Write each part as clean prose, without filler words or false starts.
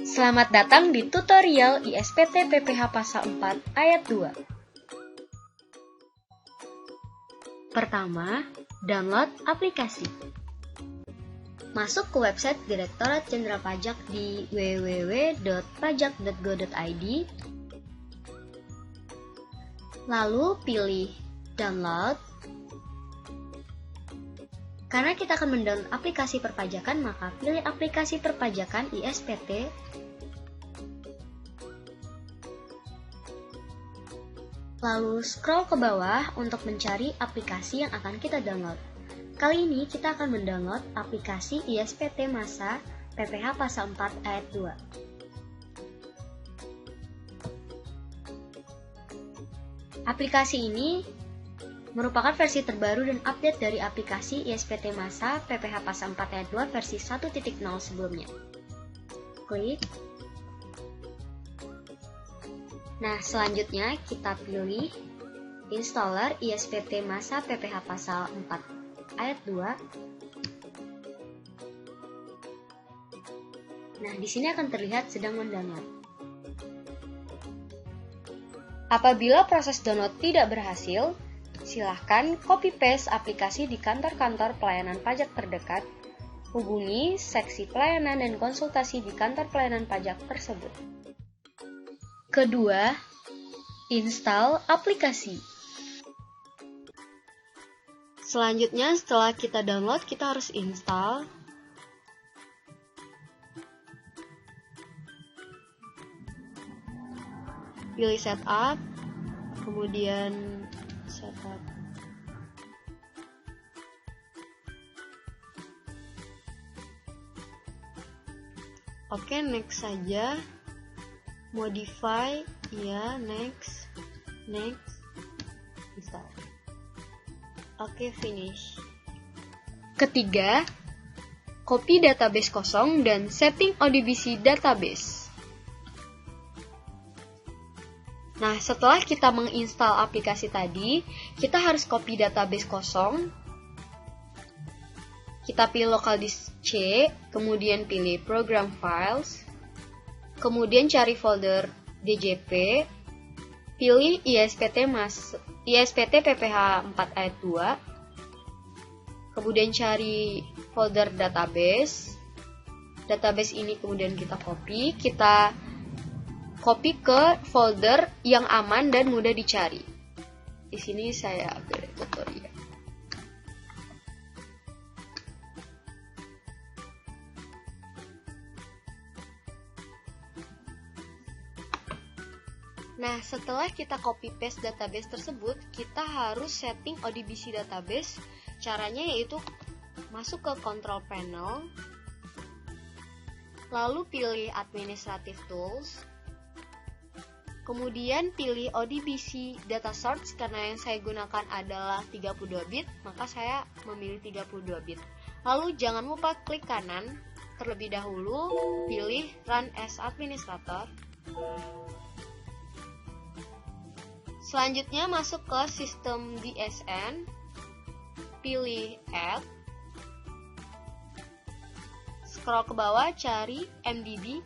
Selamat datang di tutorial ISPT PPH Pasal 4 Ayat 2. Pertama, download aplikasi. Masuk ke website Direktorat Jenderal Pajak di www.pajak.go.id. Lalu pilih download. Karena kita akan mendownload aplikasi perpajakan, maka pilih aplikasi perpajakan ISPT. Lalu scroll ke bawah untuk mencari aplikasi yang akan kita download. Kali ini kita akan mendownload aplikasi ISPT Masa PPH Pasal 4 Ayat 2. Aplikasi ini merupakan versi terbaru dan update dari aplikasi ISPT Masa PPH Pasal 4 Ayat 2 versi 1.0 sebelumnya. Klik. Nah, selanjutnya kita pilih installer ISPT Masa PPH Pasal 4 Ayat 2. Nah, di sini akan terlihat sedang mendownload. Apabila proses download tidak berhasil, silahkan copy-paste aplikasi di kantor-kantor pelayanan pajak terdekat. Hubungi seksi pelayanan dan konsultasi di kantor pelayanan pajak tersebut. Kedua, install aplikasi. Selanjutnya, setelah kita download, kita harus install. Pilih setup, kemudian setup. Oke, next saja. Modify, ya, next, install. Oke, finish. Ketiga, copy database kosong dan setting ODBC database. Nah, setelah kita menginstal aplikasi tadi, kita harus copy database kosong. Kita pilih local disk C, kemudian pilih program files, kemudian cari folder DJP, pilih ISPT PPH 4 Ayat 2, kemudian cari folder database. Database ini kemudian kita copy ke folder yang aman dan mudah dicari. Di sini saya ambil tutorial. Nah, setelah kita copy paste database tersebut, kita harus setting ODBC database. Caranya yaitu masuk ke control panel, lalu pilih administrative tools, kemudian pilih ODBC data source. Karena yang saya gunakan adalah 32 bit, maka saya memilih 32 bit. Lalu jangan lupa klik kanan terlebih dahulu, pilih run as administrator. Selanjutnya masuk ke sistem DSN, pilih add, scroll ke bawah cari MDB.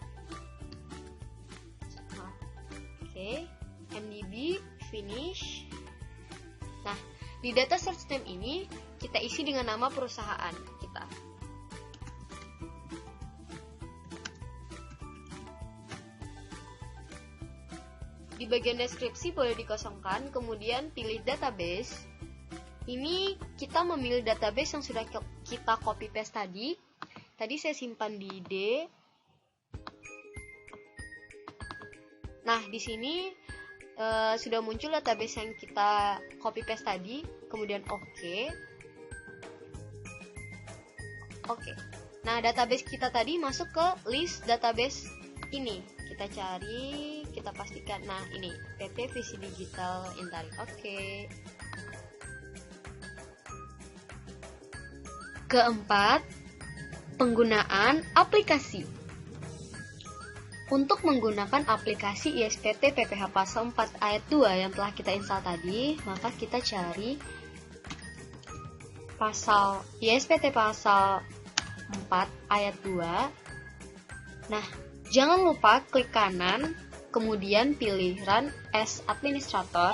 Oke, MDB, finish. Nah, di data search name ini kita isi dengan nama perusahaan kita. Di bagian deskripsi boleh dikosongkan, kemudian pilih database. Ini kita memilih database yang sudah kita copy paste tadi. Tadi saya simpan di D. Nah, di sini sudah muncul database yang kita copy paste tadi, kemudian oke. Nah, database kita tadi masuk ke list database ini. Kita cari, kita pastikan. Nah, ini PT Visi Digital Intari. Oke. Keempat, penggunaan aplikasi. Untuk menggunakan aplikasi ISPT PPH Pasal 4 Ayat 2 yang telah kita install tadi, maka kita cari ISPT Pasal 4 Ayat 2. Nah, jangan lupa klik kanan, kemudian pilih Run as Administrator.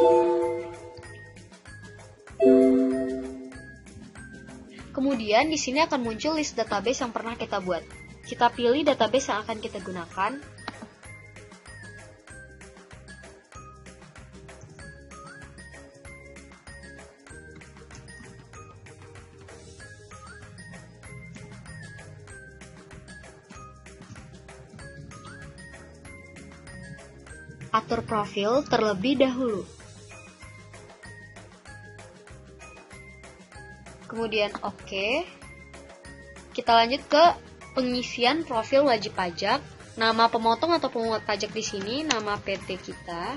Kemudian di sini akan muncul list database yang pernah kita buat. Kita pilih database yang akan kita gunakan. Atur profil terlebih dahulu. Kemudian oke. Kita lanjut ke pengisian profil wajib pajak. Nama pemotong atau pemungut pajak di sini nama PT kita.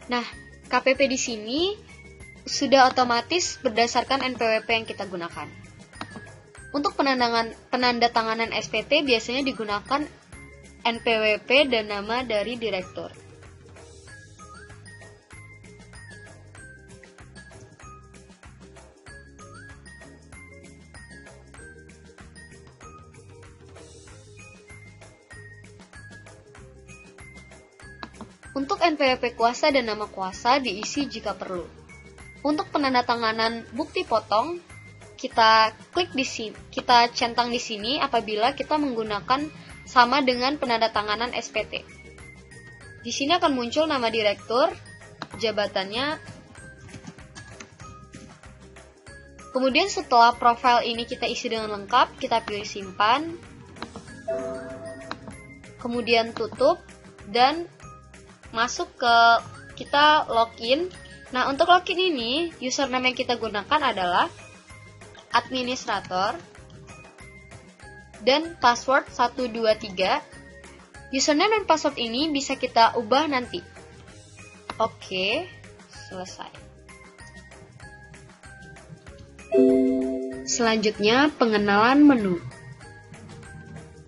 Nah, KPP di sini sudah otomatis berdasarkan NPWP yang kita gunakan. Untuk penandatanganan SPT biasanya digunakan NPWP dan nama dari direktur. Untuk NPWP kuasa dan nama kuasa diisi jika perlu. Untuk penandatanganan bukti potong, kita klik di sini, kita centang di sini apabila kita menggunakan sama dengan penandatanganan SPT. Di sini akan muncul nama direktur, jabatannya. Kemudian setelah profil ini kita isi dengan lengkap, kita pilih simpan. Kemudian tutup dan masuk ke kita login. Nah, untuk login ini username yang kita gunakan adalah administrator dan password 123. Username dan password ini bisa kita ubah nanti. Oke, selesai. Selanjutnya pengenalan menu.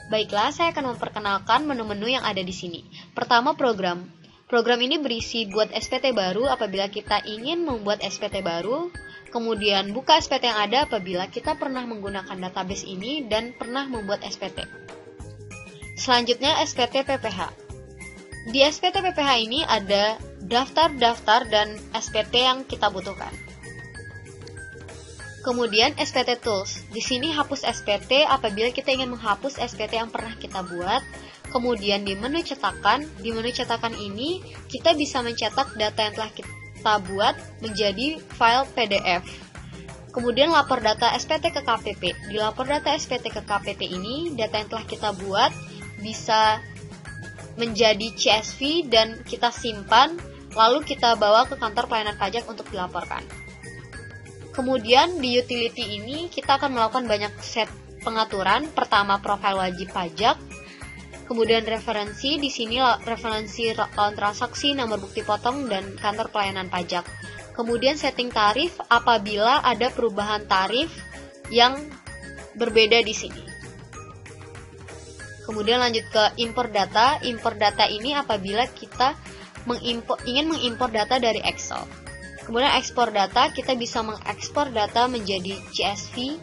Baiklah, saya akan memperkenalkan menu-menu yang ada di sini. Pertama, program. Program ini berisi buat SPT baru apabila kita ingin membuat SPT baru, kemudian buka SPT yang ada apabila kita pernah menggunakan database ini dan pernah membuat SPT. Selanjutnya SPT PPH. Di SPT PPH ini ada daftar-daftar dan SPT yang kita butuhkan. Kemudian SPT Tools. Di sini hapus SPT apabila kita ingin menghapus SPT yang pernah kita buat. Kemudian di menu cetakan ini kita bisa mencetak data yang telah kita buat menjadi file PDF. Kemudian lapor data SPT ke KPP. Di lapor data SPT ke KPP ini, data yang telah kita buat bisa menjadi CSV dan kita simpan, lalu kita bawa ke kantor pelayanan pajak untuk dilaporkan. Kemudian di utility ini kita akan melakukan banyak set pengaturan. Pertama, profil wajib pajak. Kemudian referensi, di sini referensi transaksi, nomor bukti potong, dan kantor pelayanan pajak. Kemudian setting tarif apabila ada perubahan tarif yang berbeda di sini. Kemudian lanjut ke import data. Import data ini apabila kita ingin mengimpor data dari Excel. Kemudian ekspor data, kita bisa mengekspor data menjadi CSV.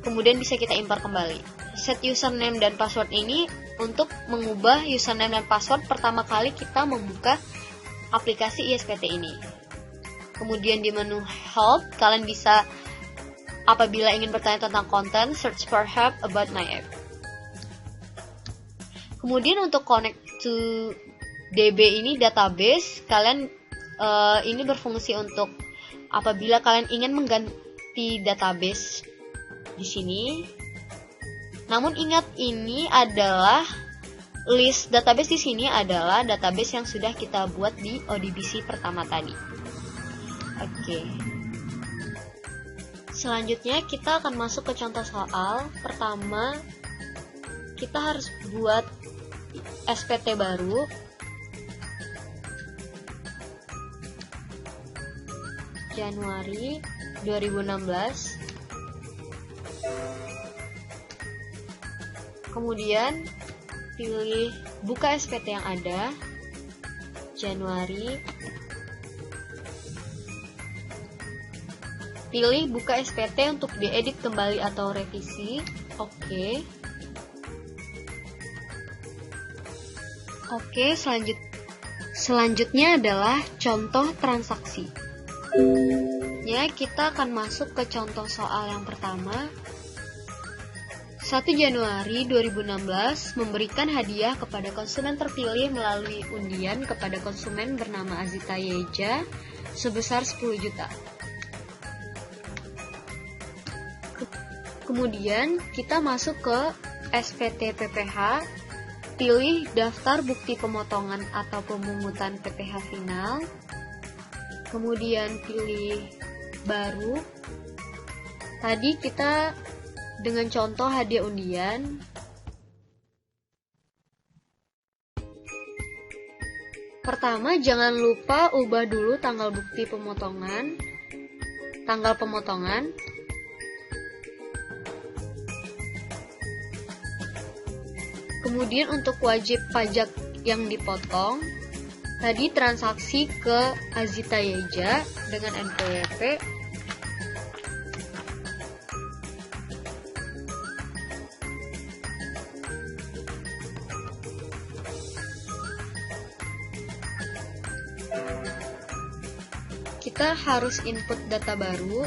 Kemudian bisa kita impor kembali. Set username dan password ini untuk mengubah username dan password pertama kali kita membuka aplikasi ISPT ini. Kemudian di menu help, kalian bisa apabila ingin bertanya tentang konten, search for help about my app. Kemudian untuk connect to DB ini database, kalian ini berfungsi untuk apabila kalian ingin mengganti database di sini. Namun ingat, ini adalah list database di sini adalah database yang sudah kita buat di ODBC pertama tadi. Oke. Selanjutnya kita akan masuk ke contoh soal. Pertama, kita harus buat SPT baru. Januari 2016. Kemudian pilih buka SPT yang ada, Januari. Pilih buka SPT untuk diedit kembali atau revisi, oke. Oke, selanjutnya adalah contoh transaksi. Ya, kita akan masuk ke contoh soal yang pertama. 1 Januari 2016 memberikan hadiah kepada konsumen terpilih melalui undian kepada konsumen bernama Azita Yeja sebesar 10 juta. Kemudian kita masuk ke SPT PPH, pilih daftar bukti pemotongan atau pemungutan PPH final, kemudian pilih baru. Tadi kita dengan contoh hadiah undian. Pertama, jangan lupa ubah dulu tanggal bukti pemotongan, tanggal pemotongan. Kemudian untuk wajib pajak yang dipotong, tadi transaksi ke Azita Yeja dengan NPWP. Kita harus input data baru.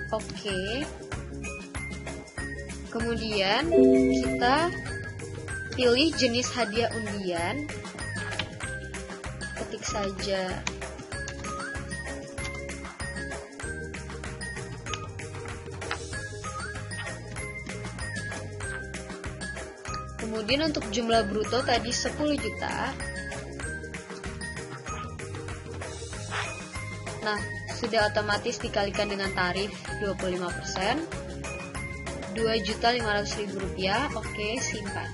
Oke. Kemudian kita pilih jenis hadiah undian. Ketik saja kemudian untuk jumlah bruto tadi 10 juta. Nah, sudah otomatis dikalikan dengan tarif 25%, Rp2.500.000. Oke, simpan.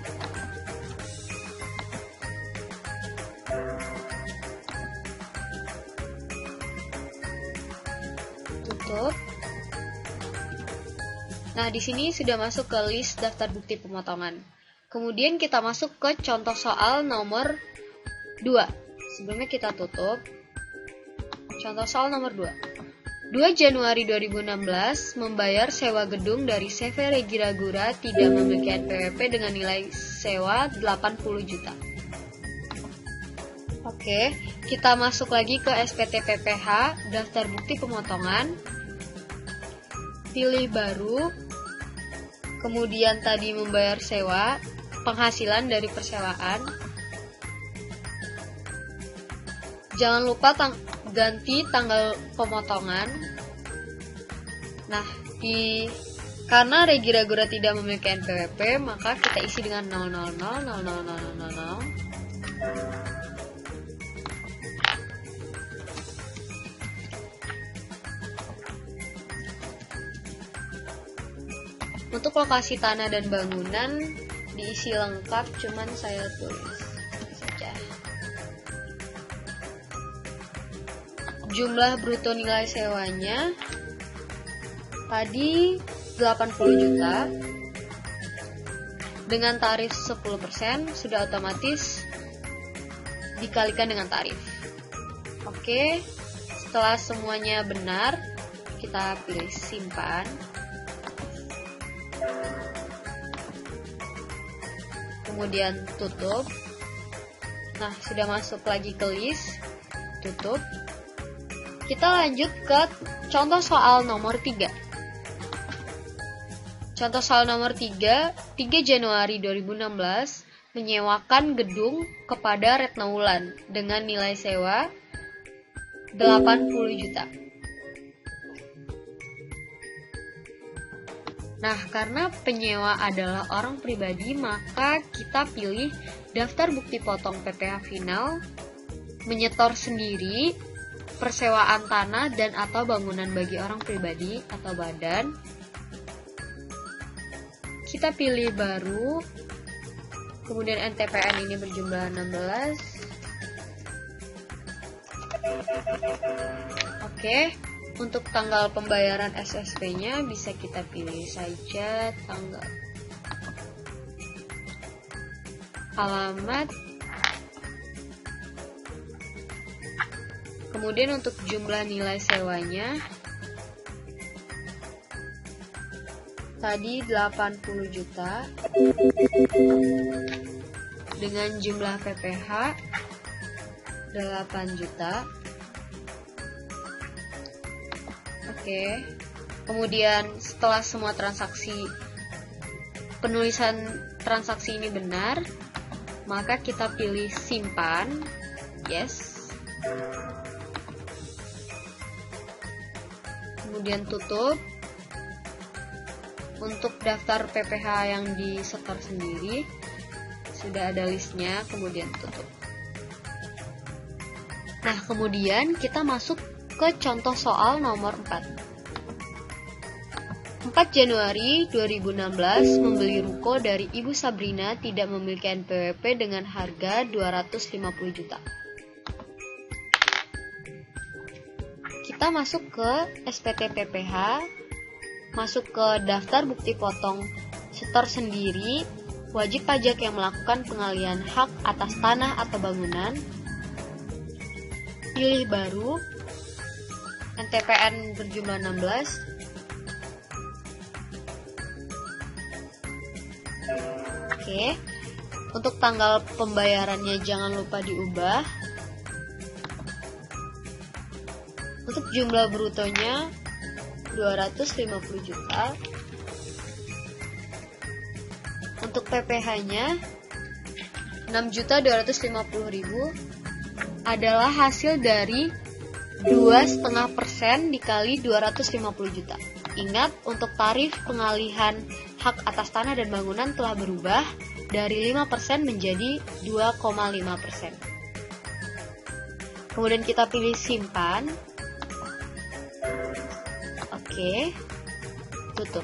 Tutup. Nah, di sini sudah masuk ke list daftar bukti pemotongan. Kemudian kita masuk ke contoh soal nomor 2. Sebelumnya kita tutup. Contoh soal nomor 2. 2 Januari 2016 membayar sewa gedung dari CV Regi Ragura tidak memiliki NPWP dengan nilai sewa 80 juta. Oke, kita masuk lagi ke SPT PPH, daftar bukti pemotongan. Pilih baru. Kemudian tadi membayar sewa, penghasilan dari persewaan. Jangan lupa ganti tanggal pemotongan. Nah, karena Regi Ragura tidak memiliki NPWP, maka kita isi dengan 0000000. Untuk lokasi tanah dan bangunan diisi lengkap, cuman saya tulis saja. Jumlah bruto nilai sewanya tadi 80 juta. Dengan tarif 10% sudah otomatis dikalikan dengan tarif. Oke, setelah semuanya benar, kita pilih simpan. Kemudian tutup. Nah, sudah masuk lagi ke list. Tutup. Kita lanjut ke contoh soal nomor 3. Contoh soal nomor 3, 3 Januari 2016 menyewakan gedung kepada Retno Wulan dengan nilai sewa 80 juta. Nah, karena penyewa adalah orang pribadi, maka kita pilih daftar bukti potong PPH final, menyetor sendiri, persewaan tanah dan atau bangunan bagi orang pribadi atau badan. Kita pilih baru, kemudian NTPN ini berjumlah 16. Oke, untuk tanggal pembayaran SSP-nya bisa kita pilih saja tanggal, alamat. Kemudian untuk jumlah nilai sewanya tadi 80 juta dengan jumlah PPH 8 juta. Oke. Kemudian setelah semua transaksi, penulisan transaksi ini benar, maka kita pilih simpan. Yes. Kemudian tutup. Untuk daftar PPH yang disetor sendiri sudah ada listnya, kemudian tutup. Nah, kemudian kita masuk ke contoh soal nomor 4. 4 Januari 2016 membeli ruko dari Ibu Sabrina tidak memiliki NPWP dengan harga 250 juta. Kita masuk ke SPT PPH, masuk ke daftar bukti potong setor sendiri, wajib pajak yang melakukan pengalihan hak atas tanah atau bangunan, pilih baru, NTPN berjumlah 16. Oke, untuk tanggal pembayarannya jangan lupa diubah. Untuk jumlah brutonya 250 juta. Untuk PPH-nya 6.250.000 adalah hasil dari 2,5% dikali 250 juta. Ingat, untuk tarif pengalihan hak atas tanah dan bangunan telah berubah dari 5% menjadi 2,5%. Kemudian kita pilih simpan. Oke, tutup.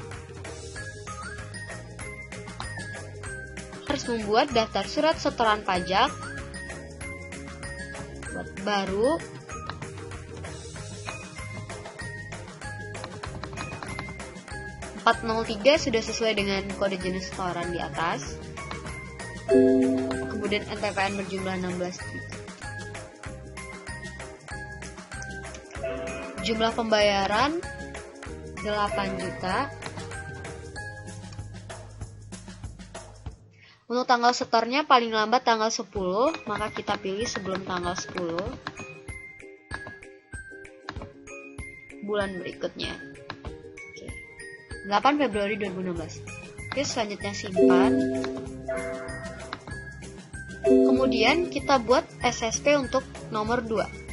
Harus membuat daftar surat setoran pajak. Buat baru. (403) sudah sesuai dengan kode jenis setoran di atas. Kemudian NTPN berjumlah 16 juta. Jumlah pembayaran 8 juta. Untuk tanggal setornya paling lambat tanggal 10, maka kita pilih sebelum tanggal 10 bulan berikutnya. Oke. 8 Februari 2016. Oke, selanjutnya simpan. Kemudian kita buat SSP untuk nomor 2.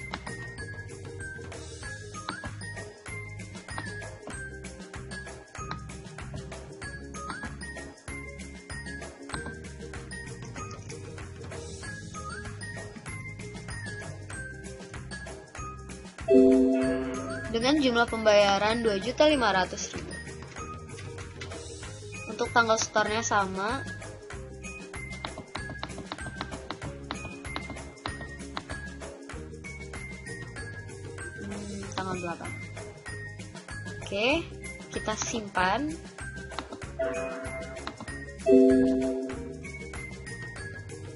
Dengan jumlah pembayaran 2.500.000. Untuk tanggal setornya sama. Tanggal 8. Oke, kita simpan.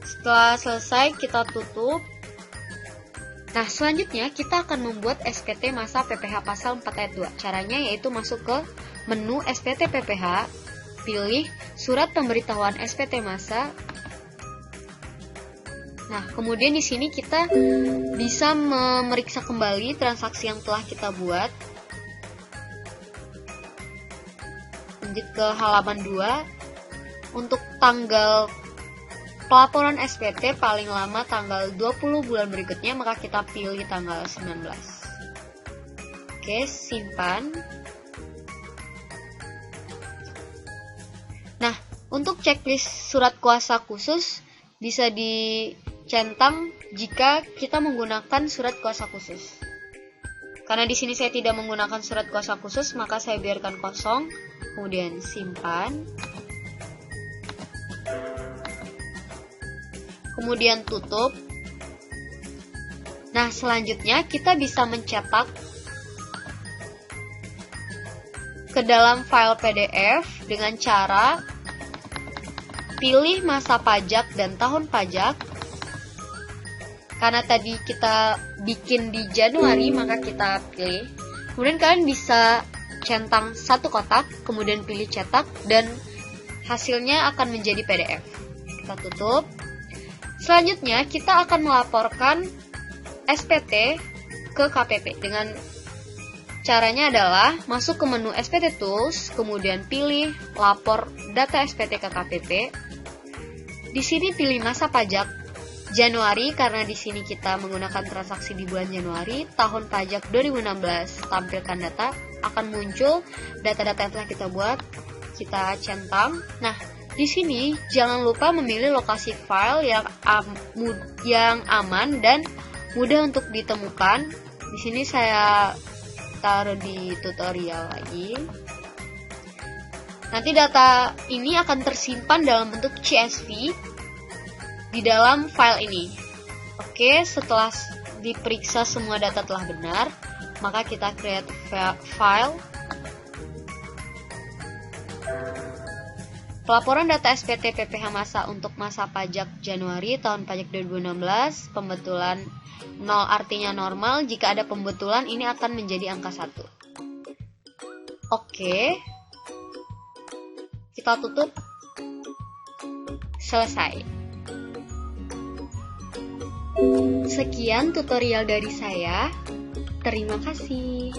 Setelah selesai kita tutup. Nah, selanjutnya kita akan membuat SPT masa PPH pasal 4 ayat 2. Caranya yaitu masuk ke menu SPT PPH, pilih surat pemberitahuan SPT masa. Nah, kemudian di sini kita bisa memeriksa kembali transaksi yang telah kita buat. Lanjut ke halaman 2. Untuk tanggal pelaporan SPT paling lama tanggal 20 bulan berikutnya, maka kita pilih tanggal 19. Oke, simpan. Nah, untuk checklist surat kuasa khusus bisa dicentang jika kita menggunakan surat kuasa khusus. Karena di sini saya tidak menggunakan surat kuasa khusus, maka saya biarkan kosong. Kemudian simpan. Kemudian tutup. Nah, selanjutnya kita bisa mencetak ke dalam file PDF dengan cara pilih masa pajak dan tahun pajak. Karena tadi kita bikin di Januari, maka kita pilih. Kemudian kalian bisa centang satu kotak, kemudian pilih cetak, dan hasilnya akan menjadi PDF. Kita tutup. Selanjutnya, kita akan melaporkan SPT ke KPP. Dengan caranya adalah masuk ke menu SPT Tools, kemudian pilih lapor data SPT ke KPP. Di sini pilih masa pajak Januari, karena di sini kita menggunakan transaksi di bulan Januari. Tahun pajak 2016, tampilkan data, akan muncul data-data yang telah kita buat, kita centang. Nah, di sini jangan lupa memilih lokasi file yang aman dan mudah untuk ditemukan. Di sini saya taruh di tutorial lagi. Nanti data ini akan tersimpan dalam bentuk CSV di dalam file ini. Oke, setelah diperiksa semua data telah benar, maka kita create file. Pelaporan data SPT PPh masa untuk masa pajak Januari tahun pajak 2016, pembetulan 0 artinya normal. Jika ada pembetulan, ini akan menjadi angka 1. Oke, kita tutup. Selesai. Sekian tutorial dari saya. Terima kasih.